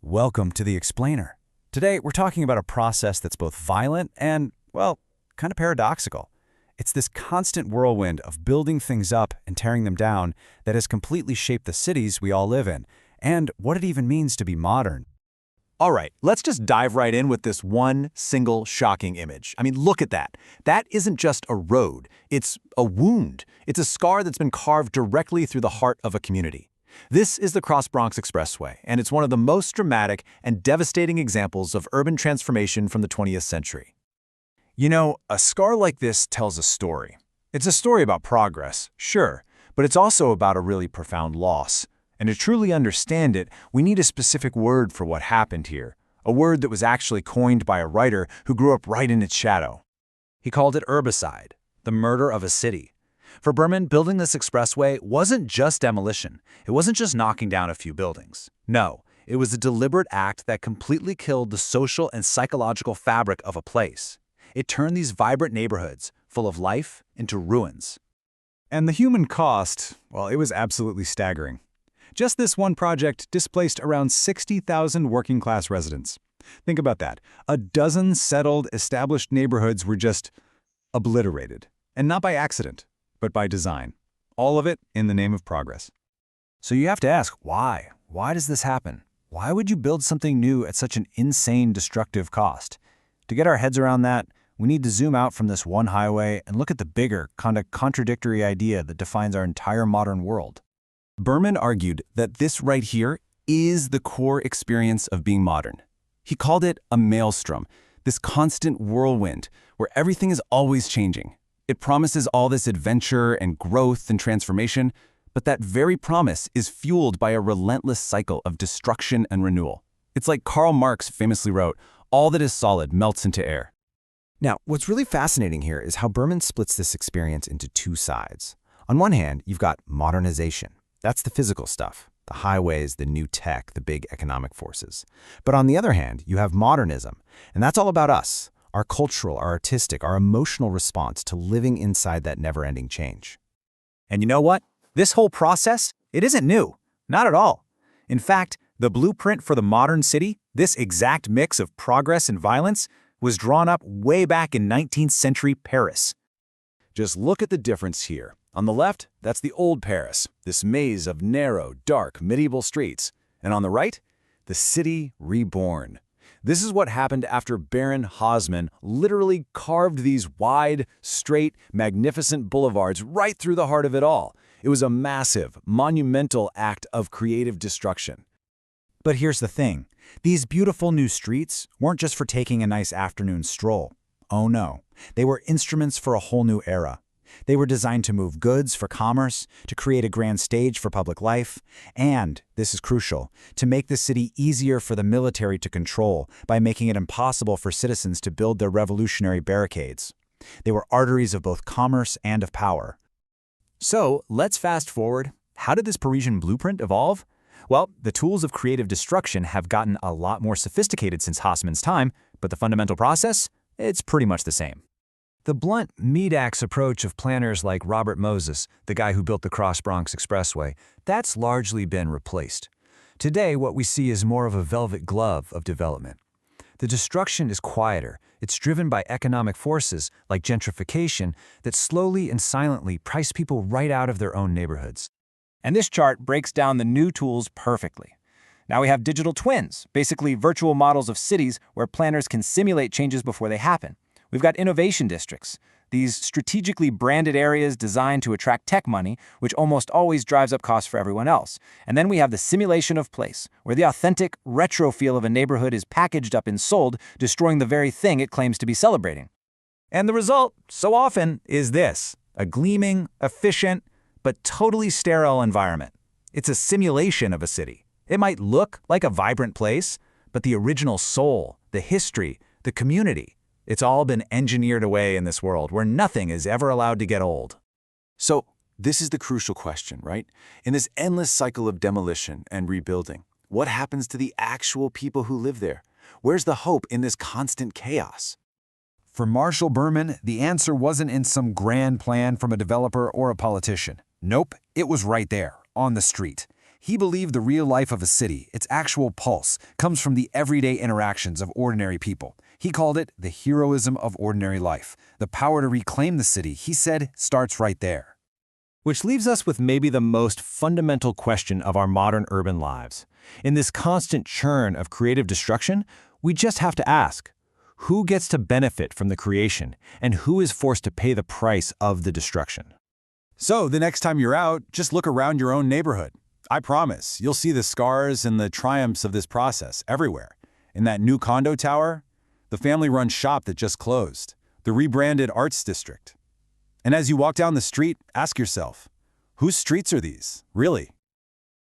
Welcome to The Explainer. Today, we're talking about a process that's both violent and, well, kind of paradoxical. It's this constant whirlwind of building things up and tearing them down that has completely shaped the cities we all live in, and what it even means to be modern. All right, let's just dive right in with this one single shocking image. I mean, look at that. That isn't just a road, it's a wound. It's a scar that's been carved directly through the heart of a community. This is the Cross Bronx Expressway, and it's one of the most dramatic and devastating examples of urban transformation from the 20th century. You know, a scar like this tells a story. It's a story about progress, sure, but it's also about a really profound loss. And to truly understand it, we need a specific word for what happened here, a word that was actually coined by a writer who grew up right in its shadow. He called it urbicide, the murder of a city. For Berman, building this expressway wasn't just demolition. It wasn't just knocking down a few buildings. No, it was a deliberate act that completely killed the social and psychological fabric of a place. It turned these vibrant neighborhoods, full of life, into ruins. And the human cost, well, it was absolutely staggering. Just this one project displaced around 60,000 working-class residents. Think about that. A dozen settled, established neighborhoods were just obliterated. And not by accident, but by design. All of it in the name of progress. So you have to ask, why? Why does this happen? Why would you build something new at such an insane, destructive cost? To get our heads around that, we need to zoom out from this one highway and look at the bigger, kind of contradictory idea that defines our entire modern world. Berman argued that this right here is the core experience of being modern. He called it a maelstrom, this constant whirlwind where everything is always changing. It promises all this adventure and growth and transformation, but that very promise is fueled by a relentless cycle of destruction and renewal. It's like Karl Marx famously wrote, "All that is solid melts into air." Now, what's really fascinating here is how Berman splits this experience into two sides. On one hand, you've got modernization. That's the physical stuff, the highways, the new tech, the big economic forces. But on the other hand, you have modernism, and that's all about us, our cultural, our artistic, our emotional response to living inside that never-ending change. And you know what? This whole process, it isn't new. Not at all. In fact, the blueprint for the modern city, this exact mix of progress and violence, was drawn up way back in 19th century Paris. Just look at the difference here. On the left, that's the old Paris, this maze of narrow, dark, medieval streets. And on the right, the city reborn. This is what happened after Baron Haussmann literally carved these wide, straight, magnificent boulevards right through the heart of it all. It was a massive, monumental act of creative destruction. But here's the thing. These beautiful new streets weren't just for taking a nice afternoon stroll. Oh no, they were instruments for a whole new era. They were designed to move goods for commerce, to create a grand stage for public life, and, this is crucial, to make the city easier for the military to control by making it impossible for citizens to build their revolutionary barricades. They were arteries of both commerce and of power. So, let's fast forward. How did this Parisian blueprint evolve? Well, the tools of creative destruction have gotten a lot more sophisticated since Haussmann's time, but the fundamental process, it's pretty much the same. The blunt, meat-axe approach of planners like Robert Moses, the guy who built the Cross Bronx Expressway, that's largely been replaced. Today, what we see is more of a velvet glove of development. The destruction is quieter. It's driven by economic forces, like gentrification, that slowly and silently price people right out of their own neighborhoods. And this chart breaks down the new tools perfectly. Now we have digital twins, basically virtual models of cities where planners can simulate changes before they happen. We've got innovation districts, these strategically branded areas designed to attract tech money, which almost always drives up costs for everyone else. And then we have the simulation of place, where the authentic, retro feel of a neighborhood is packaged up and sold, destroying the very thing it claims to be celebrating. And the result, so often, is this: a gleaming, efficient, but totally sterile environment. It's a simulation of a city. It might look like a vibrant place, but the original soul, the history, the community, it's all been engineered away in this world where nothing is ever allowed to get old. So, this is the crucial question, right? In this endless cycle of demolition and rebuilding, what happens to the actual people who live there? Where's the hope in this constant chaos? For Marshall Berman, the answer wasn't in some grand plan from a developer or a politician. Nope, it was right there, on the street. He believed the real life of a city, its actual pulse, comes from the everyday interactions of ordinary people. He called it the heroism of ordinary life. The power to reclaim the city, he said, starts right there. Which leaves us with maybe the most fundamental question of our modern urban lives. In this constant churn of creative destruction, we just have to ask, who gets to benefit from the creation, and who is forced to pay the price of the destruction? So, the next time you're out, just look around your own neighborhood. I promise, you'll see the scars and the triumphs of this process everywhere. In that new condo tower, the family-run shop that just closed, the rebranded arts district. And as you walk down the street, ask yourself, whose streets are these, really?